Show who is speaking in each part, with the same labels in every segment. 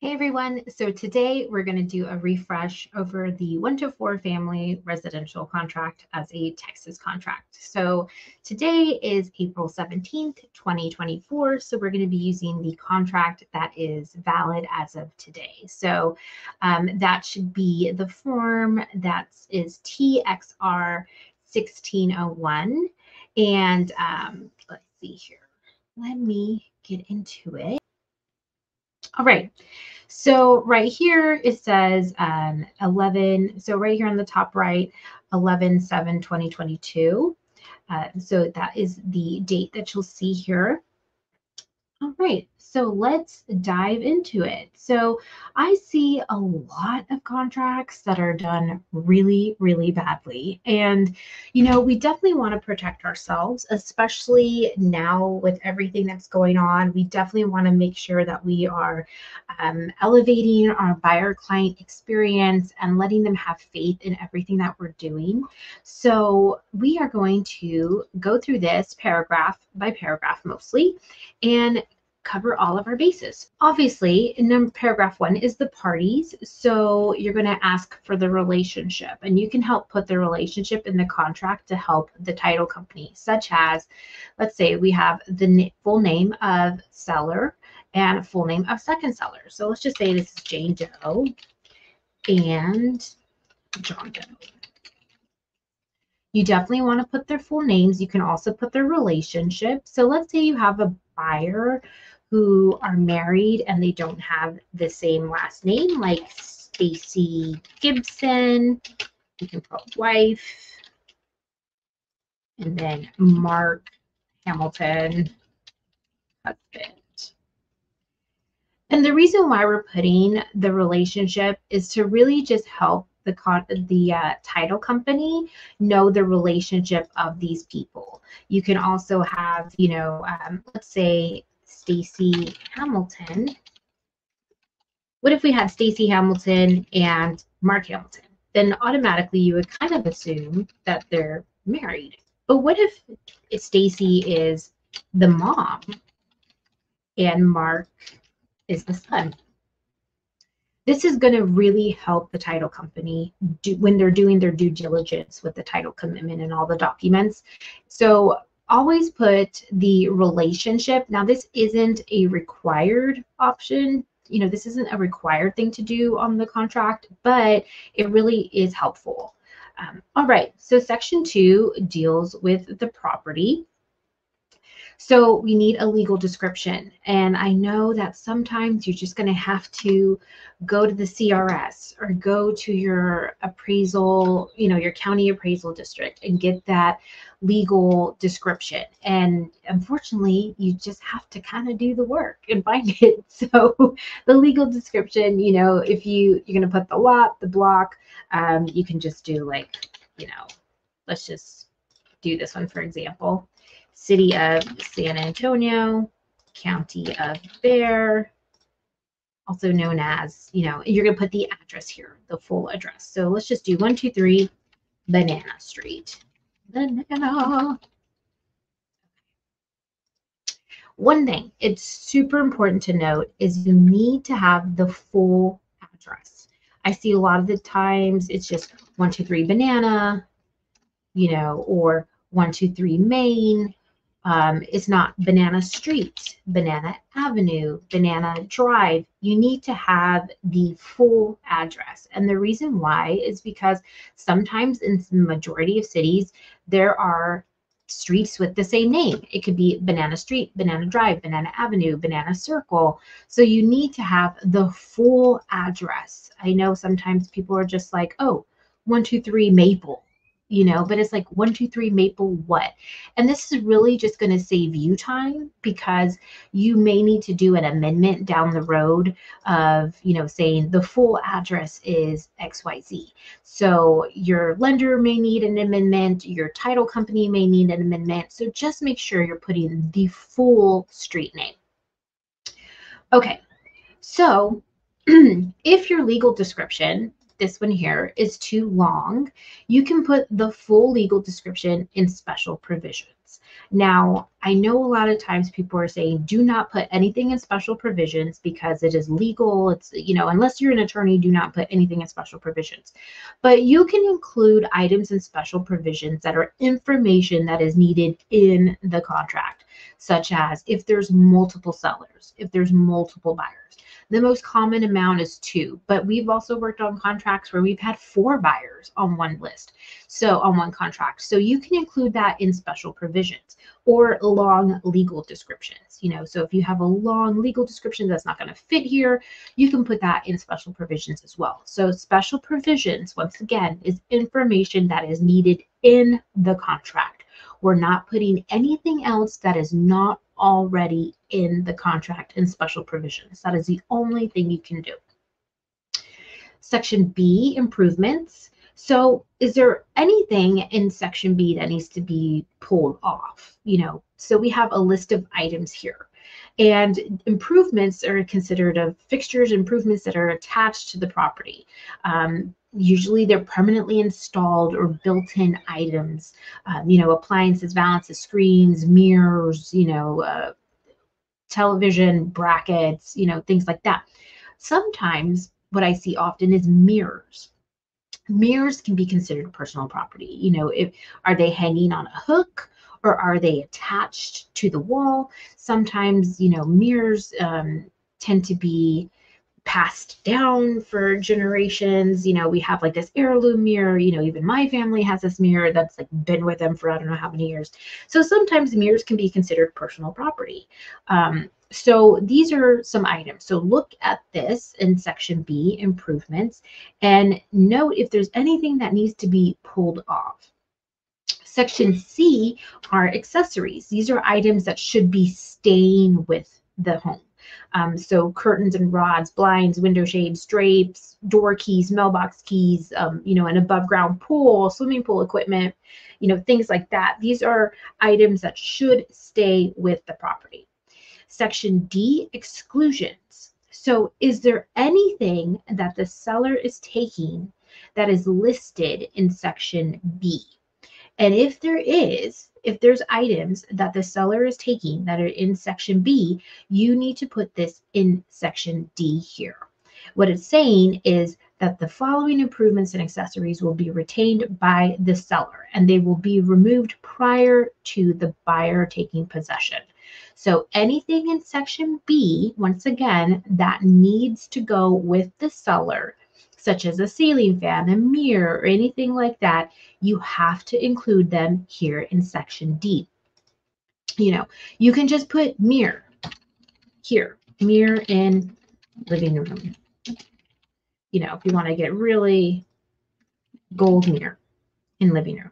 Speaker 1: Hey everyone, so today we're going to do a refresh over the 1 to 4 family residential contract as a Texas contract. So today is April 17th, 2024. So we're going to be using the contract that is valid as of today. So that should be the form that is TXR 1601. And let's see here. Let me get into it. All right. So right here it says 11. So right here on the top right, 11/7/2022. So that is the date that you'll see here. All right, so let's dive into it. So I see a lot of contracts that are done really, really badly. And, we definitely want to protect ourselves, especially now with everything that's going on. We definitely want to make sure that we are elevating our buyer client experience and letting them have faith in everything that we're doing. So we are going to go through this paragraph by paragraph mostly and cover all of our bases. Obviously, in paragraph 1 is the parties. So you're going to ask for the relationship, and you can help put the relationship in the contract to help the title company, such as, let's say we have the full name of seller and full name of second seller. So let's just say this is Jane Doe and John Doe. You definitely want to put their full names. You can also put their relationship. So let's say you have a buyer who are married and they don't have the same last name, like Stacy Gibson. You can put wife, and then Mark Hamilton, husband. And the reason why we're putting the relationship is to really just help the title company know the relationship of these people. You can also have, let's say Stacy Hamilton. What if we had Stacy Hamilton and Mark Hamilton? Then automatically you would kind of assume that they're married. But what if Stacy is the mom and Mark is the son? This is going to really help the title company when they're doing their due diligence with the title commitment and all the documents. So always put the relationship. Now, this isn't a required option. This isn't a required thing to do on the contract, but it really is helpful. All right, so section 2 deals with the property. So we need a legal description. And I know that sometimes you're just going to have to go to the CRS or go to your appraisal, your county appraisal district and get that legal description. And unfortunately, you just have to kind of do the work and find it. So the legal description, if you're going to put the lot, the block, you can just do like, let's just do this one, for example. City of San Antonio, County of Bear, also known as, you're going to put the address here, the full address. So let's just do 123 Banana Street. Banana. One thing it's super important to note is you need to have the full address. I see a lot of the times it's just 123 Banana, or 123 Main. It's not Banana Street, Banana Avenue, Banana Drive. You need to have the full address. And the reason why is because sometimes in the majority of cities, there are streets with the same name. It could be Banana Street, Banana Drive, Banana Avenue, Banana Circle. So you need to have the full address. I know sometimes people are just like, oh, 123 Maple. But it's like 123 Maple what? And this is really just going to save you time because you may need to do an amendment down the road of, saying the full address is XYZ. So your lender may need an amendment, your title company may need an amendment. So just make sure you're putting the full street name. Okay, so if your legal description, this one here, is too long, you can put the full legal description in special provisions. improvements. Now, I know a lot of times people are saying, do not put anything in special provisions because it is legal. It's, unless you're an attorney, do not put anything in special provisions. But you can include items in special provisions that are information that is needed in the contract, such as if there's multiple sellers, if there's multiple buyers. The most common amount is 2, but we've also worked on contracts where we've had 4 buyers on one list, so on one contract. So you can include that in special provisions or long legal descriptions. So if you have a long legal description that's not going to fit here, you can put that in special provisions as well. So special provisions, once again, is information that is needed in the contract. We're not putting anything else that is not already in the contract in special provisions. That is the only thing you can do. Section B, improvements. So is there anything in section B that needs to be pulled off? So we have a list of items here. And improvements are considered of fixtures, improvements that are attached to the property. Usually they're permanently installed or built-in items, appliances, valances, screens, mirrors, television, brackets, things like that. Sometimes what I see often is mirrors. Mirrors can be considered personal property. Are they hanging on a hook or are they attached to the wall? Sometimes, mirrors tend to be passed down for generations. We have like this heirloom mirror, even my family has this mirror that's like been with them for I don't know how many years. So sometimes mirrors can be considered personal property. So these are some items. So look at this in section B, improvements, and note if there's anything that needs to be pulled off. Section C are accessories. These are items that should be staying with the home. So curtains and rods, blinds, window shades, drapes, door keys, mailbox keys, an above ground pool, swimming pool equipment, things like that. These are items that should stay with the property. Section D, exclusions. So is there anything that the seller is taking that is listed in section B? And if there's items that the seller is taking that are in section B, you need to put this in section D here. What it's saying is that the following improvements and accessories will be retained by the seller, and they will be removed prior to the buyer taking possession. So anything in section B, once again, that needs to go with the seller, such as a ceiling fan, a mirror, or anything like that, you have to include them here in section D. You can just put mirror here, mirror in living room. If you want to get really gold mirror in living room.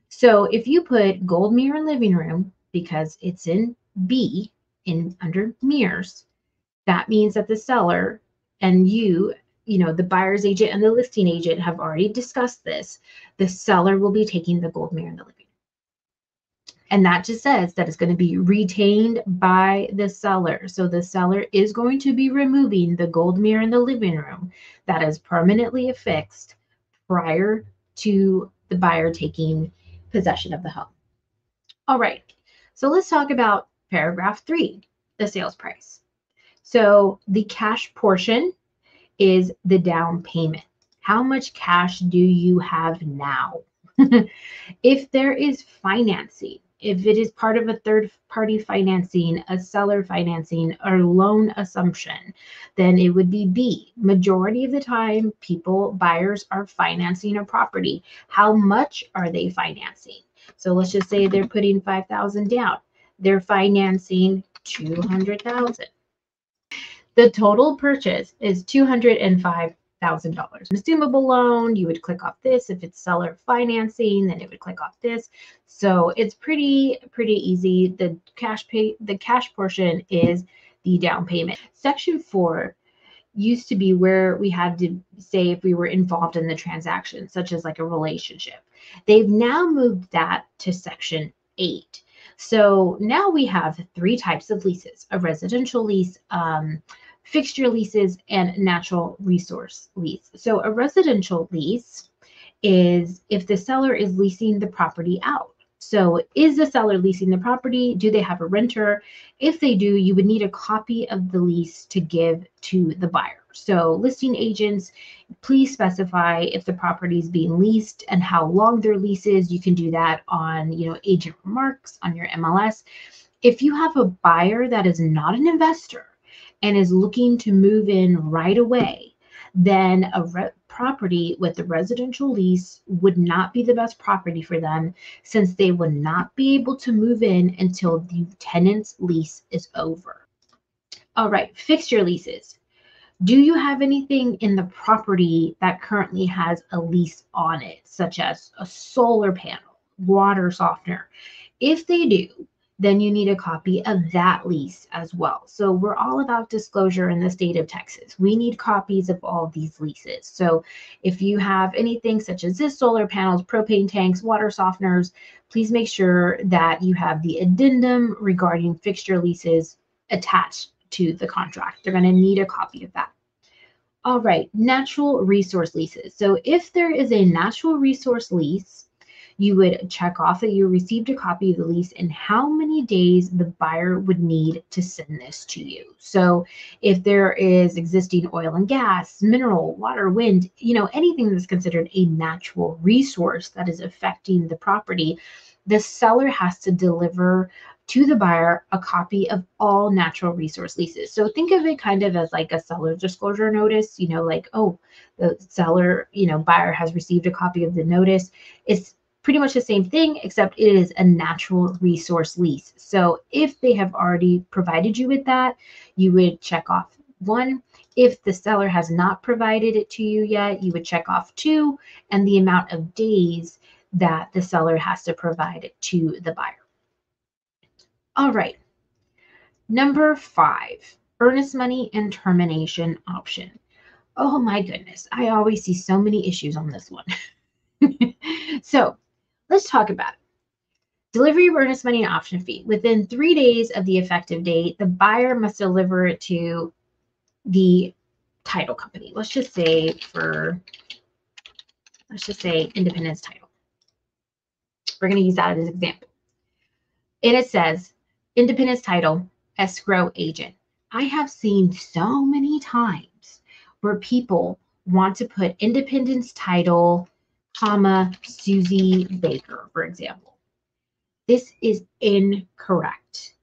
Speaker 1: So if you put gold mirror in living room, because it's in B, under mirrors, that means that the seller and the buyer's agent and the listing agent have already discussed this. The seller will be taking the gold mirror in the living room. And that just says that it's going to be retained by the seller. So the seller is going to be removing the gold mirror in the living room that is permanently affixed prior to the buyer taking possession of the home. All right, so let's talk about paragraph 3, the sales price. So the cash portion is the down payment. How much cash do you have now? If there is financing, if it is part of a third-party financing, a seller financing, or loan assumption, then it would be B. Majority of the time, buyers are financing a property. How much are they financing? So let's just say they're putting $5,000 down. They're financing $200,000. The total purchase is $205,000. Assumable loan, you would click off this. If it's seller financing, then it would click off this. So it's pretty easy. The cash portion is the down payment. Section 4 used to be where we had to say if we were involved in the transaction, such as like a relationship. They've now moved that to section 8. So now we have 3 types of leases: a residential lease, fixture leases, and natural resource lease. So a residential lease is if the seller is leasing the property out. So is the seller leasing the property? Do they have a renter? If they do, you would need a copy of the lease to give to the buyer. So listing agents, please specify if the property is being leased and how long their lease is. You can do that on, agent remarks on your MLS. If you have a buyer that is not an investor and is looking to move in right away, then a property with a residential lease would not be the best property for them, since they would not be able to move in until the tenant's lease is over. All right, fixture leases. Do you have anything in the property that currently has a lease on it, such as a solar panel, water softener? If they do, then you need a copy of that lease as well. So we're all about disclosure in the state of Texas. We need copies of all of these leases. So if you have anything such as this, solar panels, propane tanks, water softeners, please make sure that you have the addendum regarding fixture leases attached to the contract. They're going to need a copy of that. All right, natural resource leases. So if there is a natural resource lease, you would check off that you received a copy of the lease and how many days the buyer would need to send this to you. So if there is existing oil and gas, mineral, water, wind, anything that's considered a natural resource that is affecting the property, the seller has to deliver to the buyer a copy of all natural resource leases. So think of it kind of as like a seller's disclosure notice, like, oh, the seller, buyer has received a copy of the notice. It's pretty much the same thing, except it is a natural resource lease. So if they have already provided you with that, you would check off 1. If the seller has not provided it to you yet, you would check off 2, and the amount of days that the seller has to provide it to the buyer. All right. Number 5, earnest money and termination option. Oh my goodness, I always see so many issues on this one. So let's talk about it. Delivery of earnest money and option fee. Within 3 days of the effective date, the buyer must deliver it to the title company. Let's just say Independence Title. We're going to use that as an example. And it says, Independence Title, escrow agent. I have seen so many times where people want to put Independence Title, Susie Baker, for example. This is incorrect.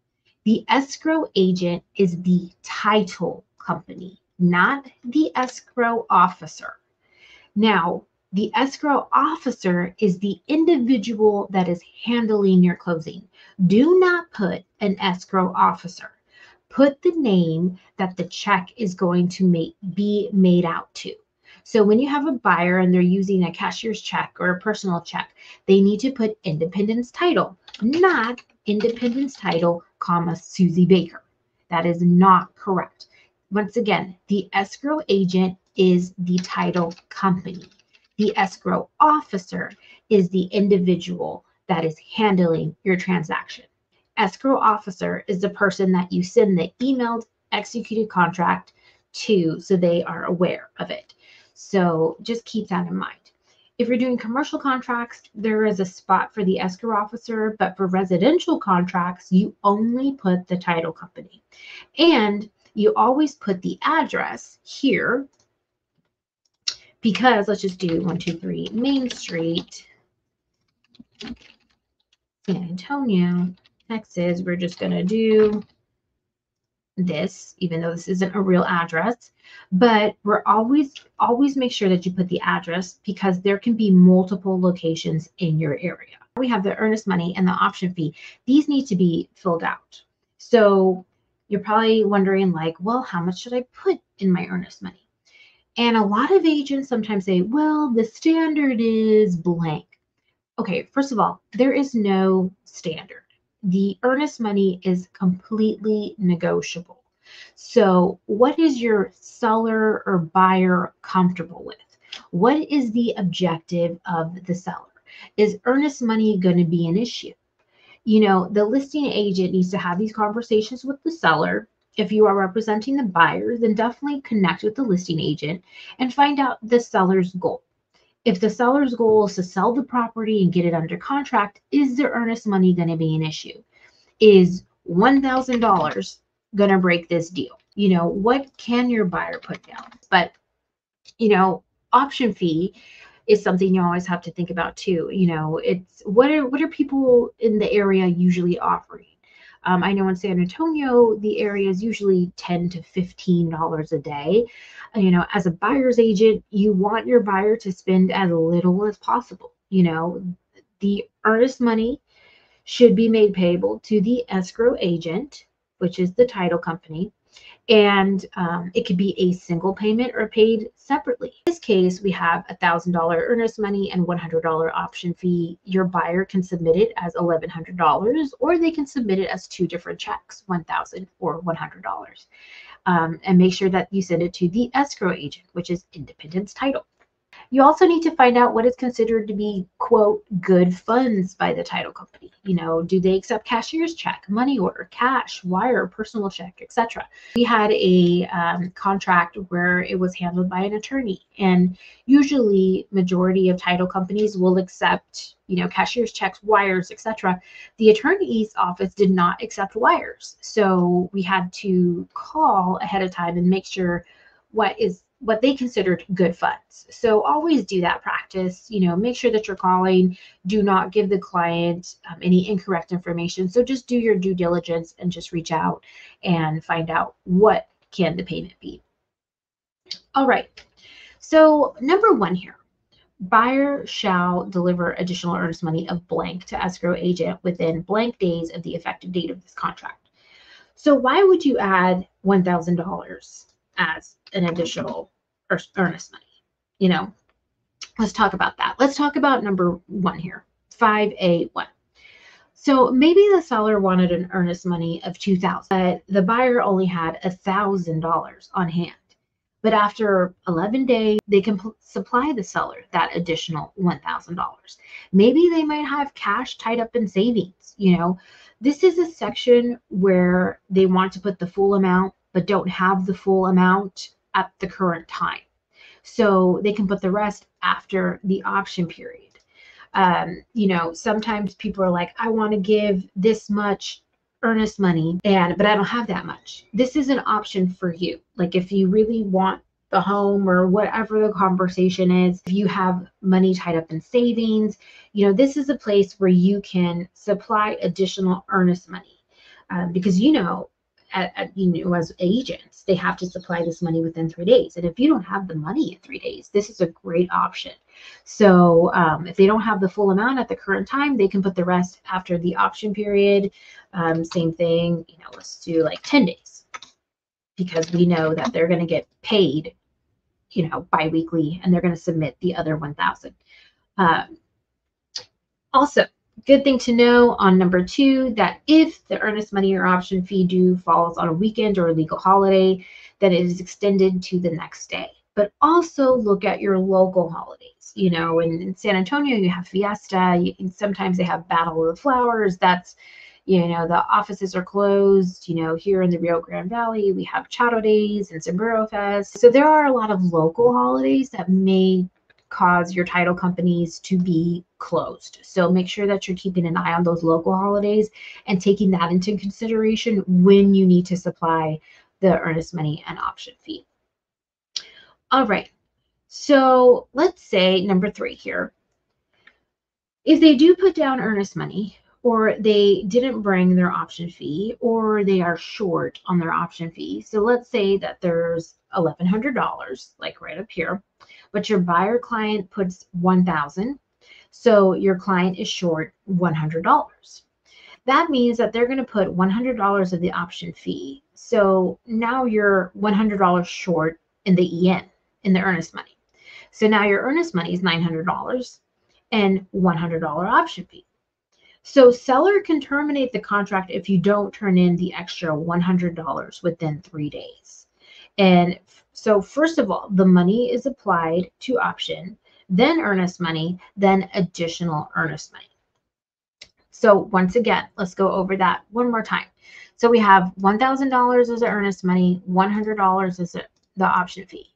Speaker 1: The escrow agent is the title company, not the escrow officer. Now, the escrow officer is the individual that is handling your closing. Do not put an escrow officer. Put the name that the check is going to be made out to. So when you have a buyer and they're using a cashier's check or a personal check, they need to put Independence Title, not Independence Title, Susie Baker. That is not correct. Once again, the escrow agent is the title company. The escrow officer is the individual that is handling your transaction. Escrow officer is the person that you send the emailed executed contract to, so they are aware of it. So just keep that in mind. If you're doing commercial contracts, there is a spot for the escrow officer, but for residential contracts, you only put the title company. And you always put the address here, because let's just do 123 Main Street, San Antonio, Texas. We're just going to do this, even though this isn't a real address, but we're always make sure that you put the address, because there can be multiple locations in your area. We have the earnest money and the option fee. These need to be filled out. So you're probably wondering, like, well, how much should I put in my earnest money? And a lot of agents sometimes say, well, the standard is blank. Okay, first of all, there is no standard. The earnest money is completely negotiable. So what is your seller or buyer comfortable with? What is the objective of the seller? Is earnest money going to be an issue? The listing agent needs to have these conversations with the seller. If you are representing the buyer, then definitely connect with the listing agent and find out the seller's goal. If the seller's goal is to sell the property and get it under contract, is the earnest money going to be an issue? Is $1,000 going to break this deal? You know, what can your buyer put down? But, you know, option fee is something you always have to think about too. You know, it's what are people in the area usually offering? I know in San Antonio, the area is usually $10 to $15 a day. You know, as a buyer's agent, you want your buyer to spend as little as possible. You know, the earnest money should be made payable to the escrow agent, which is the title company. And it could be a single payment or paid separately. In this case, we have $1,000 earnest money and $100 option fee. Your buyer can submit it as $1,100, or they can submit it as two different checks, $1,000 or $100. And make sure that you send it to the escrow agent, which is Independence Title. You also need to find out what is considered to be, quote, good funds by the title company. You know, do they accept cashier's check, money order, cash, wire, personal check, etc. We had a contract where it was handled by an attorney, and usually majority of title companies will accept, you know, cashier's checks, wires, etc. The attorney's office did not accept wires, so we had to call ahead of time and make sure what they considered good funds. So always do that practice. You know, make sure that you're calling. Do not give the client any incorrect information. So just do your due diligence and just reach out and find out what can the payment be. All right. So number one here, buyer shall deliver additional earnest money of blank to escrow agent within blank days of the effective date of this contract. So why would you add $1,000 as an additional earnest money? You know, let's talk about that. Let's talk about number one here, 5A1. So maybe the seller wanted an earnest money of $2,000, but the buyer only had $1,000 on hand. But after 11 days, they can supply the seller that additional $1,000. Maybe they might have cash tied up in savings. You know, this is a section where they want to put the full amount, but don't have the full amount at the current time. So they can put the rest after the option period. You know, sometimes people are like, I want to give this much earnest money, but I don't have that much. This is an option for you. Like if you really want the home or whatever the conversation is, if you have money tied up in savings, you know, this is a place where you can supply additional earnest money because, you know, as agents, they have to supply this money within 3 days. And if you don't have the money in 3 days, this is a great option. So if they don't have the full amount at the current time, they can put the rest after the option period. Same thing, you know, let's do like 10 days because we know that they're going to get paid, you know, biweekly, and they're going to submit the other 1,000. Also, good thing to know on number two, that if the earnest money or option fee due falls on a weekend or a legal holiday, then it is extended to the next day. But also look at your local holidays. You know, in San Antonio, you have Fiesta. Sometimes they have Battle of the Flowers. That's, you know, the offices are closed. You know, here in the Rio Grande Valley, we have Chato Days and Sombrero Fest. So there are a lot of local holidays that may cause your title companies to be closed. So make sure that you're keeping an eye on those local holidays and taking that into consideration when you need to supply the earnest money and option fee. All right. So let's say number three here. If they do put down earnest money, or they didn't bring their option fee, or they are short on their option fee. So let's say that there's $1,100, like right up here, but your buyer client puts $1,000. So your client is short $100. That means that they're going to put $100 of the option fee. So now you're $100 short in the EN, in the earnest money. So now your earnest money is $900 and $100 option fee. So seller can terminate the contract if you don't turn in the extra $100 within 3 days. And so first of all, the money is applied to option, then earnest money, then additional earnest money. So once again, let's go over that one more time. So we have $1,000 as the earnest money, $100 as the option fee.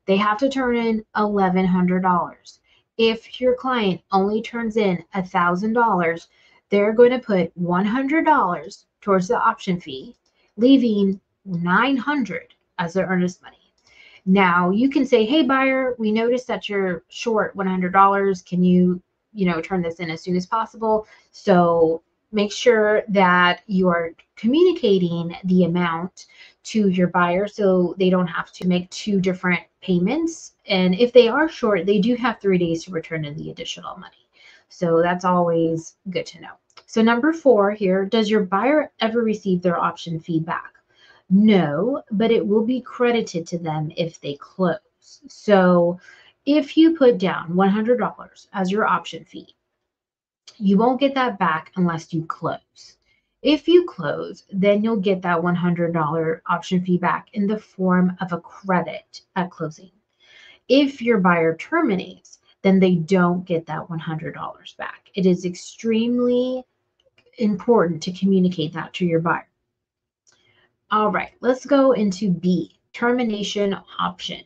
Speaker 1: They have to turn in $1,100. If your client only turns in $1,000, they're going to put $100 towards the option fee, leaving $900 as their earnest money. Now you can say, hey buyer, we noticed that you're short $100. Can you, turn this in as soon as possible? So make sure that you are communicating the amount to your buyer so they don't have to make two different payments. And if they are short, they do have 3 days to return in the additional money. So that's always good to know. So number 4 here, does your buyer ever receive their option feedback? No, but it will be credited to them if they close. So if you put down $100 as your option fee, you won't get that back unless you close. If you close, then you'll get that $100 option fee back in the form of a credit at closing. If your buyer terminates, then they don't get that $100 back. It is extremely important to communicate that to your buyer. All right, let's go into B, termination option.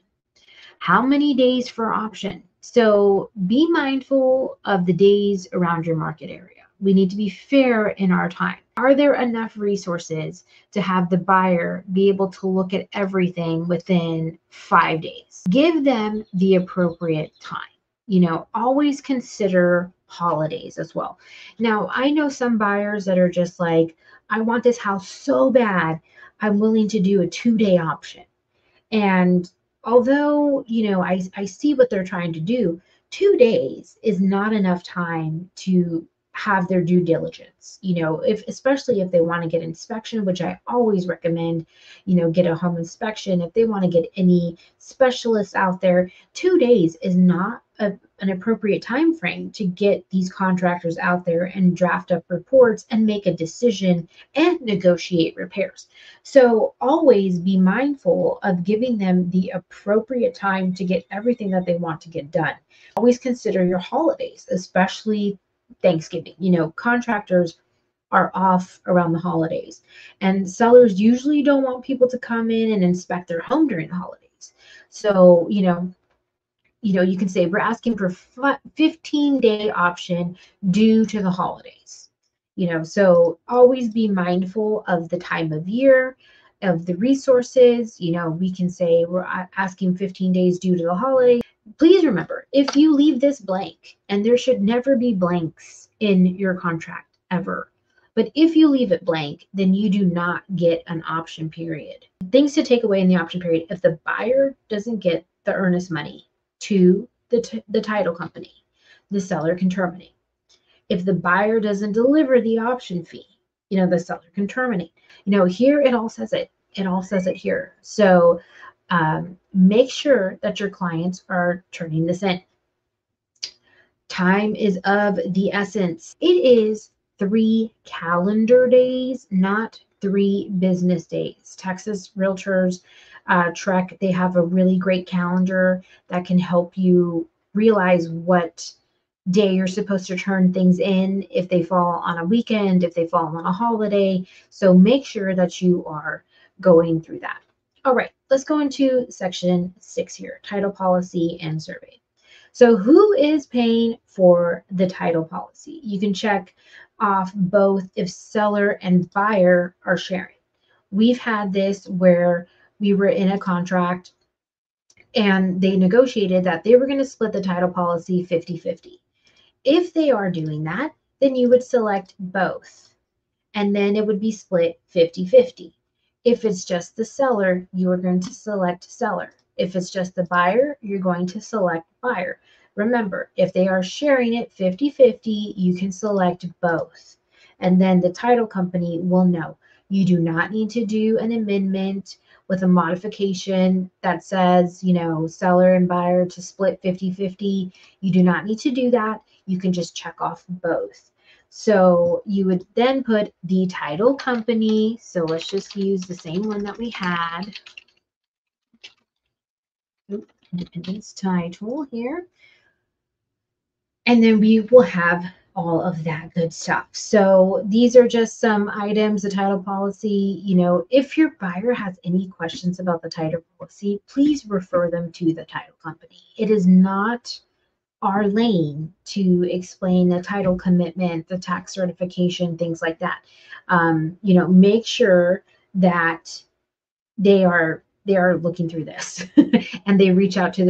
Speaker 1: How many days for option? So be mindful of the days around your market area. We need to be fair in our time. Are there enough resources to have the buyer be able to look at everything within 5 days? Give them the appropriate time. Always consider holidays as well. Now, I know some buyers that are just like, I want this house so bad, I'm willing to do a 2-day option. And although, I see what they're trying to do, 2 days is not enough time to have their due diligence. Especially if they want to get inspection, which I always recommend, get a home inspection. If they want to get any specialists out there, 2 days is not an appropriate time frame to get these contractors out there and draft up reports and make a decision and negotiate repairs. So always be mindful of giving them the appropriate time to get everything that they want to get done. Always consider your holidays, especially Thanksgiving. Contractors are off around the holidays, and sellers usually don't want people to come in and inspect their home during the holidays. So, you can say we're asking for 15-day option due to the holidays. So always be mindful of the time of year, of the resources. We can say we're asking 15 days due to the holiday. Please remember, if you leave this blank, and there should never be blanks in your contract ever, but if you leave it blank, then you do not get an option period. Things to take away in the option period: if the buyer doesn't get the earnest money to the title company, the seller can terminate. If the buyer doesn't deliver the option fee, the seller can terminate. Here it all says it. It all says it here. So make sure that your clients are turning this in. Time is of the essence. It is 3 calendar days, not 3 business days. Texas Realtors TREC, they have a really great calendar that can help you realize what day you're supposed to turn things in, if they fall on a weekend, if they fall on a holiday. So make sure that you are going through that. All right, let's go into section 6 here, title policy and survey. So who is paying for the title policy? You can check off both if seller and buyer are sharing. We've had this where we were in a contract and they negotiated that they were going to split the title policy 50-50. If they are doing that, then you would select both, and then it would be split 50-50. If it's just the seller, you are going to select seller. If it's just the buyer, you're going to select buyer. Remember, if they are sharing it 50-50, you can select both. And then the title company will know. You do not need to do an amendment with a modification that says, seller and buyer to split 50-50. You do not need to do that. You can just check off both. So you would then put the title company. So let's just use the same one that we had. Independence title here. And then we will have all of that good stuff. So these are just some items, the title policy. If your buyer has any questions about the title policy, please refer them to the title company. It is not our lane to explain the title commitment, the tax certification, things like that. You know, make sure that they are looking through this and they reach out to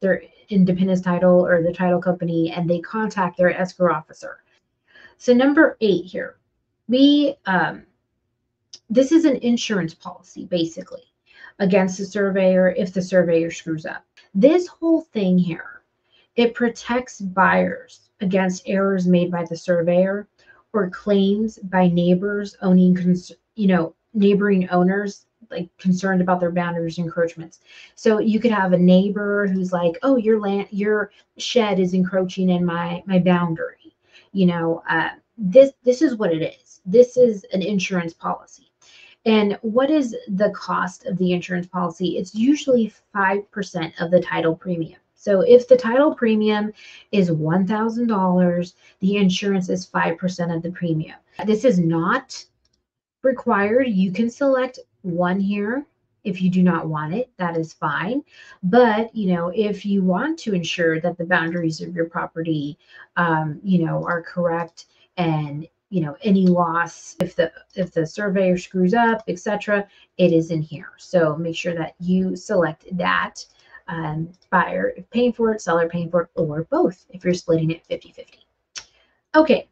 Speaker 1: their independence title or the title company, and they contact their escrow officer. So number 8 here, we this is an insurance policy basically against the surveyor if the surveyor screws up. This whole thing here, it protects buyers against errors made by the surveyor or claims by neighbors owning, neighboring owners, like concerned about their boundaries encroachments. So you could have a neighbor who's like, oh, your shed is encroaching in my boundary. This is what it is. This is an insurance policy. And what is the cost of the insurance policy? It's usually 5% of the title premium. So if the title premium is $1,000, the insurance is 5% of the premium. This is not required. You can select one here. If you do not want it, that is fine. But, if you want to ensure that the boundaries of your property, are correct, and, any loss, if the surveyor screws up, etc., it is in here. So make sure that you select that. Buyer paying for it, seller paying for it, or both if you're splitting it 50-50. Okay,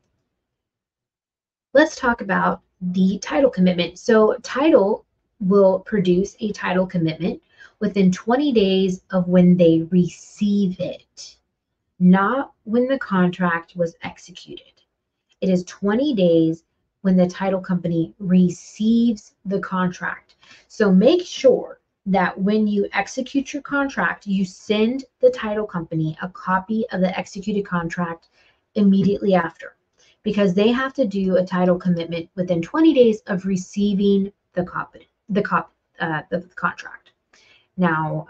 Speaker 1: let's talk about the title commitment. So title will produce a title commitment within 20 days of when they receive it, not when the contract was executed. It is 20 days when the title company receives the contract. So make sure that when you execute your contract, you send the title company a copy of the executed contract immediately after, because they have to do a title commitment within 20 days of receiving the contract. Now,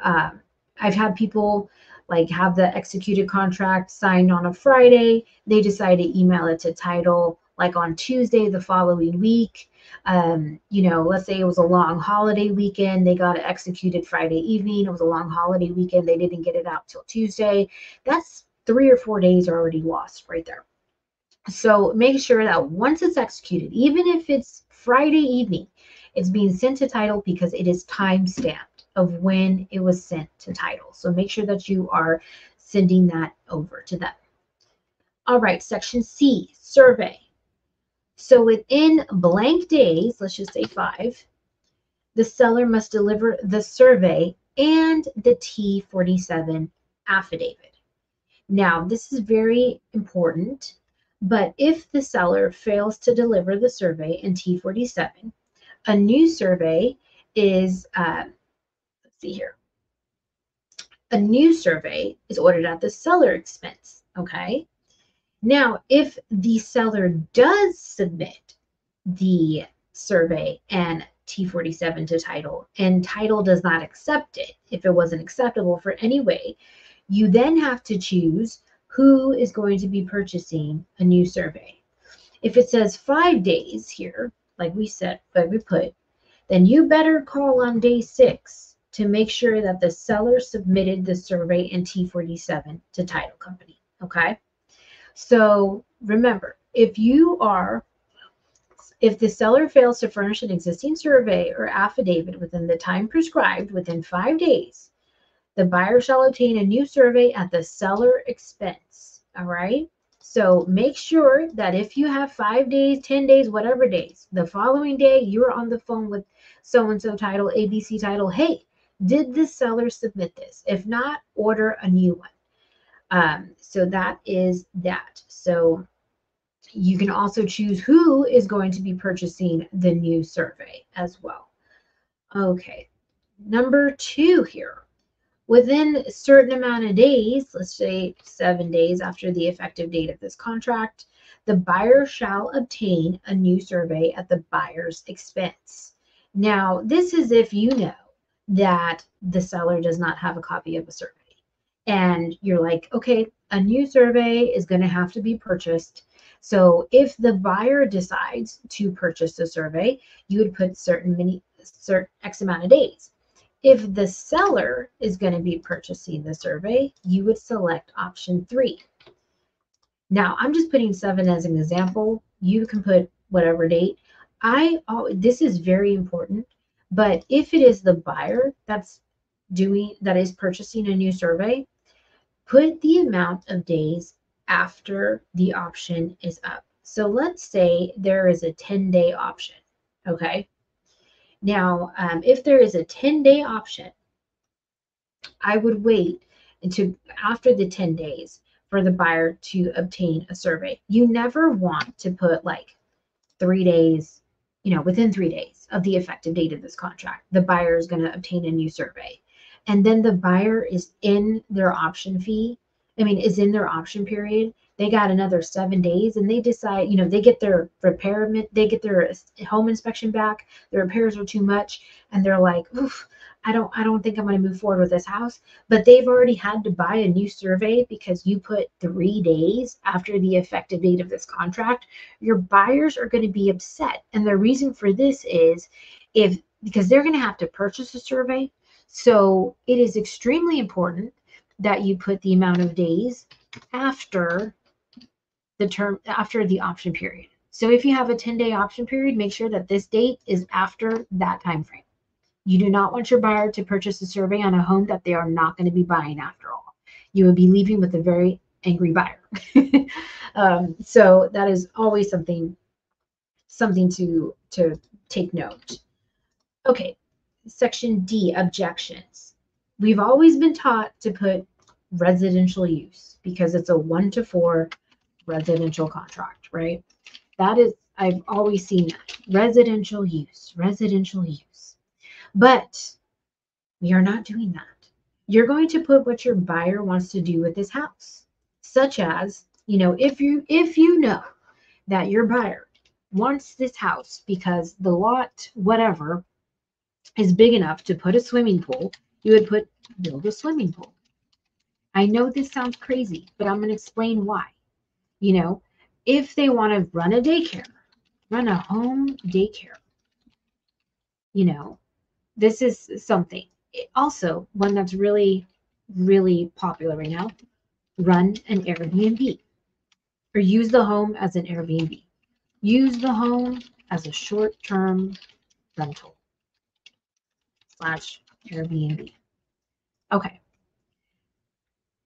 Speaker 1: I've had people like have the executed contract signed on a Friday. They decide to email it to title like on Tuesday the following week. Let's say it was a long holiday weekend. They got it executed Friday evening. It was a long holiday weekend. They didn't get it out till Tuesday. That's 3 or 4 days already lost right there. So make sure that once it's executed, even if it's Friday evening, it's being sent to title because it is time stamped of when it was sent to title. So make sure that you are sending that over to them. All right, section C, survey. So within blank days, let's just say 5, the seller must deliver the survey and the T47 affidavit. Now, this is very important, but if the seller fails to deliver the survey and T47, a new survey is, let's see here, a new survey is ordered at the seller expense, okay? Now, if the seller does submit the survey and T47 to title, and title does not accept it, if it wasn't acceptable for any way, you then have to choose who is going to be purchasing a new survey. If it says 5 days here, like we said, like we put, then you better call on day 6 to make sure that the seller submitted the survey and T47 to title company, okay? So remember, if the seller fails to furnish an existing survey or affidavit within the time prescribed within 5 days, the buyer shall obtain a new survey at the seller expense, all right? So make sure that if you have 5 days, 10 days, whatever days, the following day you're on the phone with so-and-so title, ABC title, hey, did the seller submit this? If not, order a new one. So that is that. So you can also choose who is going to be purchasing the new survey as well. Okay, number 2 here. Within a certain amount of days, let's say 7 days after the effective date of this contract, the buyer shall obtain a new survey at the buyer's expense. Now, this is if you know that the seller does not have a copy of a survey. And you're like, okay, a new survey is going to have to be purchased. So if the buyer decides to purchase the survey, you would put certain X amount of days. If the seller is going to be purchasing the survey, you would select option 3. Now, I'm just putting 7 as an example. You can put whatever date. This is very important, but if it is the buyer that is purchasing a new survey, put the amount of days after the option is up. So let's say there is a 10-day option, okay? Now, if there is a 10-day option, I would wait until after the 10 days for the buyer to obtain a survey. You never want to put like 3 days, within 3 days of the effective date of this contract, the buyer is going to obtain a new survey. And then the buyer is in their option is in their option period. They got another 7 days and they decide, they get their they get their home inspection back, their repairs are too much, and they're like, oof, I don't think I'm going to move forward with this house. But they've already had to buy a new survey because you put 3 days after the effective date of this contract. Your buyers are going to be upset. And the reason for this is because they're going to have to purchase a survey. So it is extremely important that you put the amount of days after the option period. So if you have a 10-day option period, make sure that this date is after that time frame. You do not want your buyer to purchase a survey on a home that they are not going to be buying after all. You would be leaving with a very angry buyer. So that is always something to take note. Okay, section D, objections. We've always been taught to put residential use because it's a 1-to-4 residential contract, right? I've always seen that. Residential use. But we are not doing that. You're going to put what your buyer wants to do with this house, such as, if you know that your buyer wants this house because the lot, whatever, is big enough to put a swimming pool, you would build a swimming pool. I know this sounds crazy, but I'm going to explain why. If they want to run a home daycare, this is something. Also, one that's really, really popular right now, run an Airbnb or use the home as an Airbnb. Use the home as a short-term rental / Airbnb. Okay.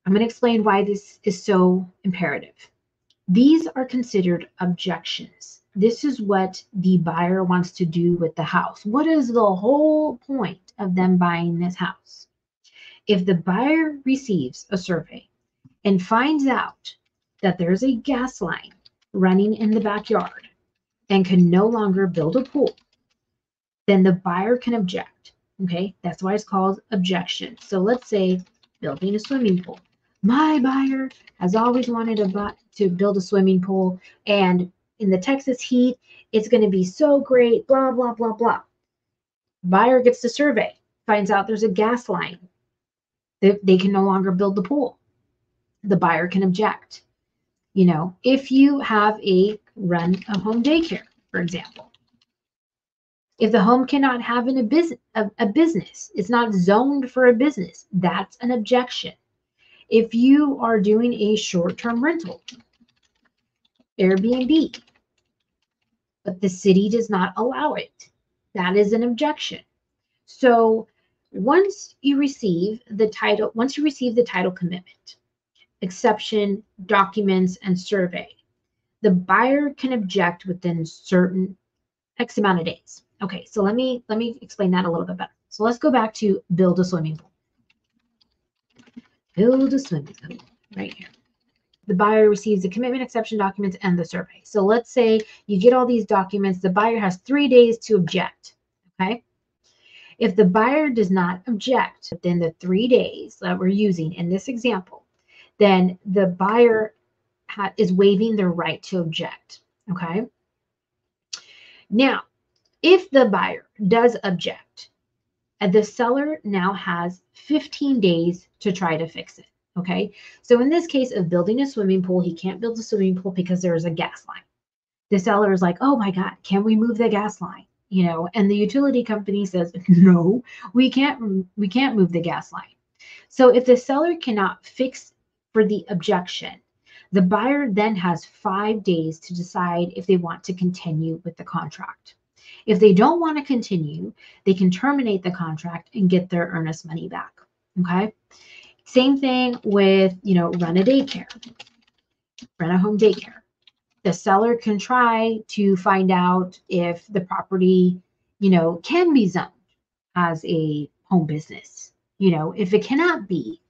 Speaker 1: I'm going to explain why this is so imperative. These are considered objections. This is what the buyer wants to do with the house. What is the whole point of them buying this house? If the buyer receives a survey and finds out that there's a gas line running in the backyard and can no longer build a pool, then the buyer can object. Okay, that's why it's called objection. So let's say building a swimming pool. My buyer has always wanted to build a swimming pool, and in the Texas heat, it's going to be so great, blah, blah, blah, blah. Buyer gets the survey, finds out there's a gas line. They can no longer build the pool. The buyer can object. If you have a home daycare, for example, if the home cannot have a business, it's not zoned for a business, that's an objection. If you are doing a short-term rental, Airbnb, but the city does not allow it, that is an objection. So once you receive the title commitment, exception, documents, and survey, the buyer can object within certain X amount of days. Okay, so let me explain that a little bit better. So let's go back to build a swimming pool. Build a swimming pool right here. The buyer receives the commitment, exception documents, and the survey. So let's say you get all these documents. The buyer has 3 days to object. Okay. If the buyer does not object within the 3 days that we're using in this example, then the buyer is waiving their right to object. Okay. Now, if the buyer does object, the seller now has 15 days to try to fix it. Okay, so in this case of building a swimming pool, he can't build a swimming pool because there is a gas line. The seller is like, oh my God, can we move the gas line? and the utility company says, no, we can't move the gas line. So if the seller cannot fix for the objection, the buyer then has 5 days to decide if they want to continue with the contract. If they don't want to continue, they can terminate the contract and get their earnest money back. Okay. Same thing with, run a home daycare. The seller can try to find out if the property, can be zoned as a home business. If it cannot be,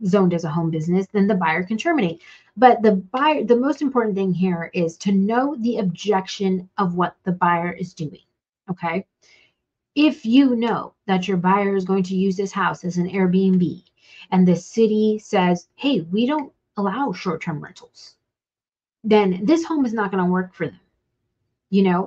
Speaker 1: zoned as a home business, then the buyer can terminate. But the most important thing here is to know the objection of what the buyer is doing. Okay. If you know that your buyer is going to use this house as an Airbnb and the city says, hey, we don't allow short-term rentals, then this home is not going to work for them.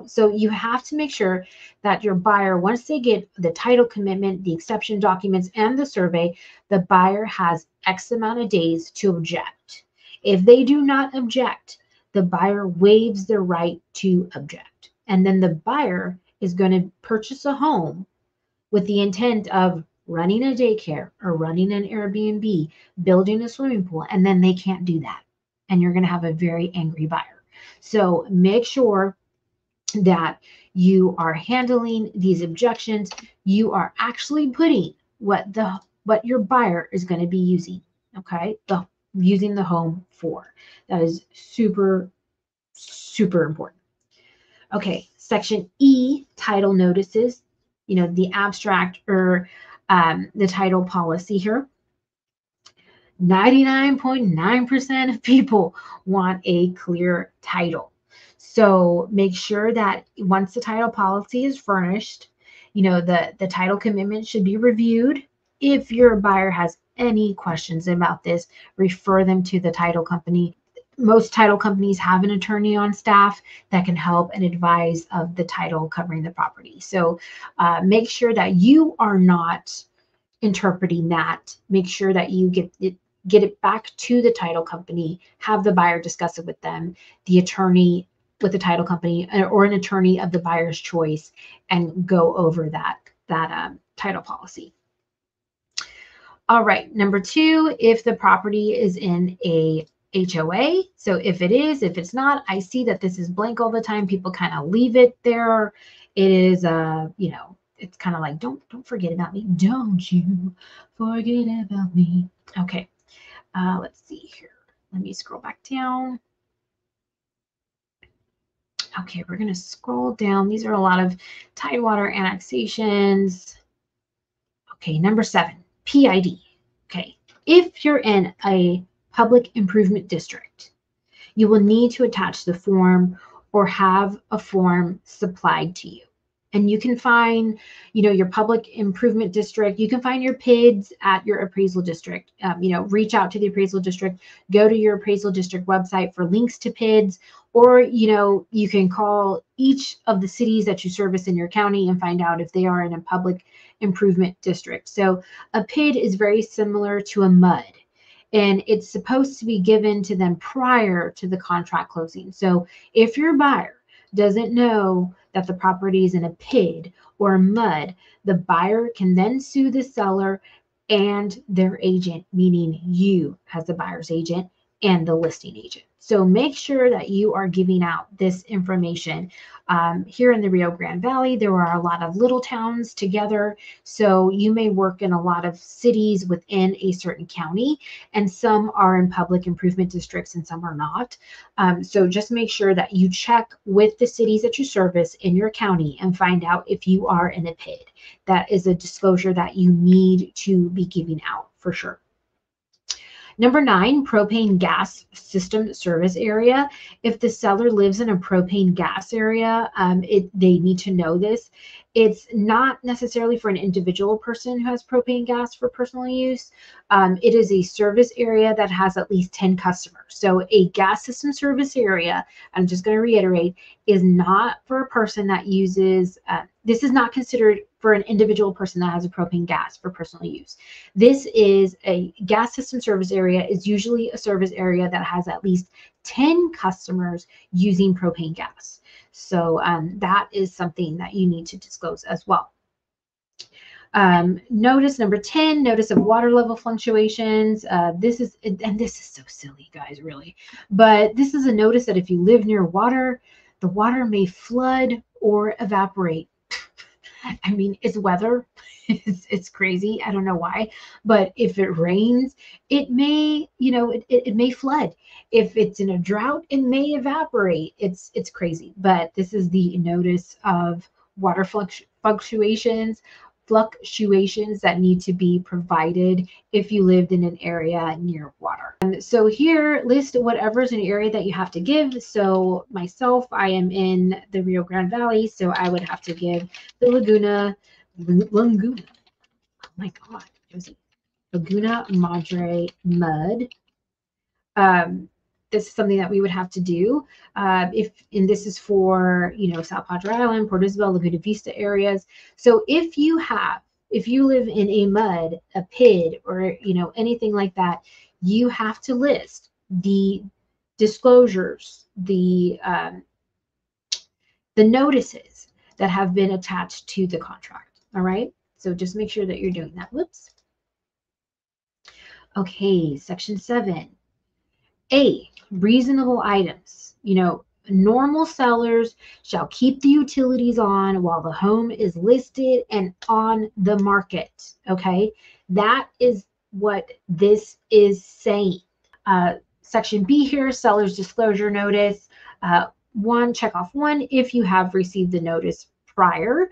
Speaker 1: So you have to make sure that your buyer, once they get the title commitment, the exception documents, and the survey, the buyer has X amount of days to object. If they do not object, the buyer waives their right to object. And then the buyer is going to purchase a home with the intent of running a daycare or running an Airbnb, building a swimming pool, and then they can't do that. And you're going to have a very angry buyer. So make sure that you are handling these objections. You are actually putting what your buyer is going to be using, okay? Using the home for. That is super, super important. Okay, section E, title notices, the abstract or the title policy here. 99.9% of people want a clear title. So make sure that once the title policy is furnished, the title commitment should be reviewed. If your buyer has any questions about this, refer them to the title company. Most title companies have an attorney on staff that can help and advise of the title covering the property. So make sure that you are not interpreting that. Make sure that you get it back to the title company, have the buyer discuss it with them, the attorney with the title company or an attorney of the buyer's choice, and go over that title policy. All right, number 2, if the property is in a HOA. So if it's not, I see that this is blank all the time. People kind of leave it there. It is, it's kind of like, don't forget about me. Don't you forget about me. Okay. Let's see here. Let me scroll back down. Okay, we're going to scroll down. These are a lot of Tidewater annexations. Okay, number 7, PID. Okay, if you're in a public improvement district, you will need to attach the form or have a form supplied to you. And you can find, your public improvement district. You can find your PIDs at your appraisal district. Reach out to the appraisal district. Go to your appraisal district website for links to PIDs, or you can call each of the cities that you service in your county and find out if they are in a public improvement district. So a PID is very similar to a MUD, and it's supposed to be given to them prior to the contract closing. So if your buyer doesn't know that the property is in a PID or a MUD, the buyer can then sue the seller and their agent, meaning you as the buyer's agent and the listing agent. So make sure that you are giving out this information. Here in the Rio Grande Valley, there are a lot of little towns together. So you may work in a lot of cities within a certain county, and some are in public improvement districts and some are not. So just make sure that you check with the cities that you service in your county and find out if you are in a PID. That is a disclosure that you need to be giving out for sure. Number 9, propane gas system service area. If the seller lives in a propane gas area, they need to know this. It's not necessarily for an individual person who has propane gas for personal use. It is a service area that has at least 10 customers. So a gas system service area, I'm just going to reiterate, is not for a person that uses, this is not considered for an individual person that has a propane gas for personal use. This is a gas system service area is usually a service area that has at least 10 customers using propane gas. So that is something that you need to disclose as well. Notice number 10, notice of water level fluctuations. This is so silly, guys, really. But this is a notice that if you live near water, the water may flood or evaporate. I mean, it's weather. It's crazy. I don't know why. But if it rains, it may, it may flood. If it's in a drought, it may evaporate. It's crazy. But this is the notice of water fluctuations that need to be provided if you lived in an area near water. And so here, list whatever's an area that you have to give. So myself, I am in the Rio Grande Valley, so I would have to give the Laguna. Oh my God, Josie. Laguna Madre mud. This is something that we would have to do. And this is for, South Padre Island, Port Isabel, Laguna Vista areas. So if you live in a mud, a PID, or, anything like that, you have to list the disclosures, the notices that have been attached to the contract. All right. So just make sure that you're doing that. Whoops. Okay. Section 7. A, reasonable items. Normal sellers shall keep the utilities on while the home is listed and on the market. Okay, that is what this is saying. Section B here, seller's disclosure notice. Check off one if you have received the notice prior.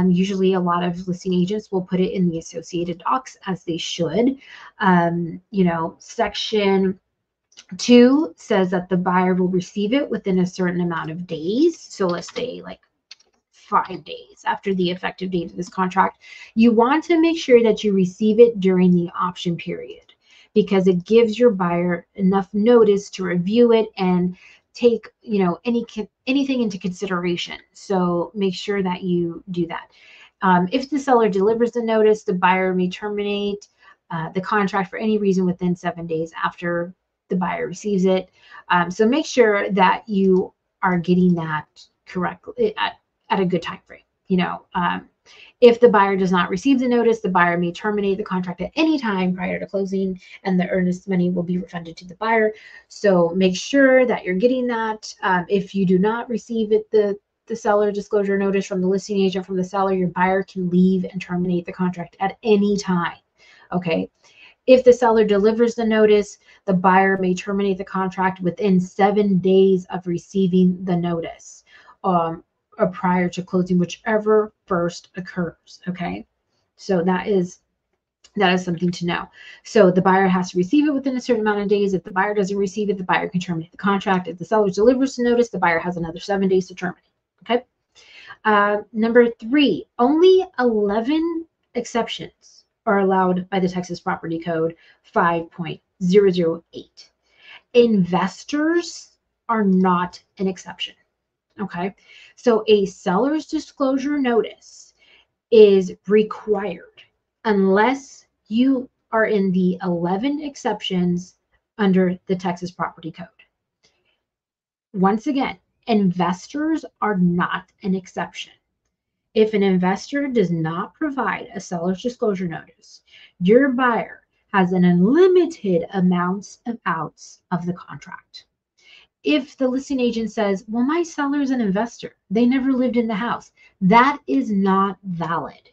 Speaker 1: Usually a lot of listing agents will put it in the associated docs, as they should. Section 2 says that the buyer will receive it within a certain amount of days. So let's say like 5 days after the effective date of this contract. You want to make sure that you receive it during the option period, because it gives your buyer enough notice to review it and take, anything into consideration. So make sure that you do that. If the seller delivers the notice, the buyer may terminate the contract for any reason within 7 days after the buyer receives it. So make sure that you are getting that correctly at a good time frame. If the buyer does not receive the notice, the buyer may terminate the contract at any time prior to closing, and the earnest money will be refunded to the buyer. So make sure that you're getting that. If you do not receive it, the seller disclosure notice from the listing agent, from the seller, your buyer can leave and terminate the contract at any time. Okay. If the seller delivers the notice, the buyer may terminate the contract within 7 days of receiving the notice, or prior to closing, whichever first occurs. Okay, so that is something to know. So the buyer has to receive it within a certain amount of days. If the buyer doesn't receive it, the buyer can terminate the contract. If the seller delivers the notice, the buyer has another 7 days to terminate. Okay. Number 3, only 11 exceptions are allowed by the Texas Property Code 5.008. Investors are not an exception. Okay, so a seller's disclosure notice is required unless you are in the 11 exceptions under the Texas Property Code. Once again, investors are not an exception. If an investor does not provide a seller's disclosure notice, your buyer has an unlimited amount of outs of the contract. If the listing agent says, well, my seller's an investor, they never lived in the house, that is not valid.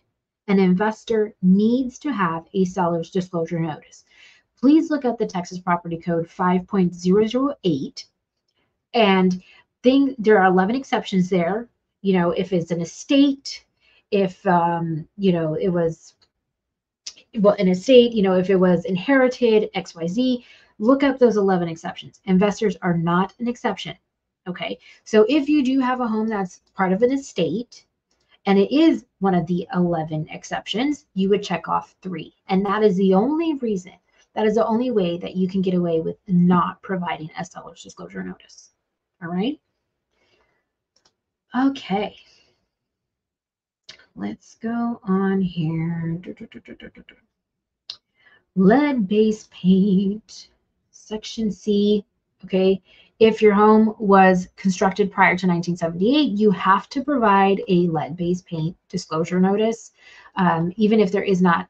Speaker 1: An investor needs to have a seller's disclosure notice. Please look at the Texas Property Code 5.008, and there are 11 exceptions there. If it's an estate, if, it was, an estate, if it was inherited, XYZ, look up those 11 exceptions. Investors are not an exception. Okay. So if you do have a home that's part of an estate and it is one of the 11 exceptions, you would check off 3. And that is the only reason, that is the only way that you can get away with not providing a seller's disclosure notice. All right. Okay, let's go on here. Lead-based paint, section C. Okay, If your home was constructed prior to 1978, you have to provide a lead-based paint disclosure notice. Even if there is not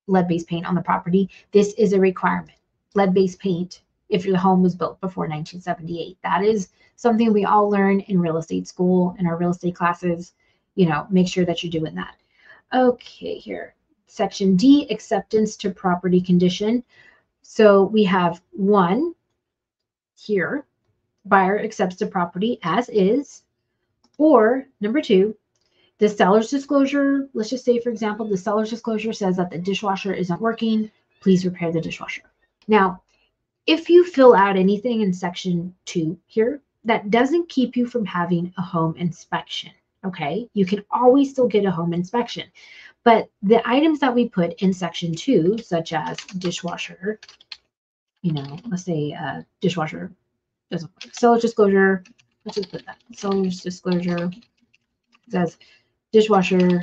Speaker 1: lead-based paint on the property, this is a requirement. Lead-based paint if your home was built before 1978. That is something we all learn in real estate school, in our real estate classes. You know, make sure that you're doing that. Okay, here, section D, acceptance to property condition. So we have 1 here, buyer accepts the property as is, or number 2, the seller's disclosure. Let's just say, for example, the seller's disclosure says that the dishwasher isn't working. Please repair the dishwasher. Now, if you fill out anything in section 2 here, that doesn't keep you from having a home inspection. Okay, you can always still get a home inspection. But the items that we put in section 2, such as dishwasher, you know, let's say dishwasher doesn't work. Seller's disclosure, let's just put that. Seller's disclosure says dishwasher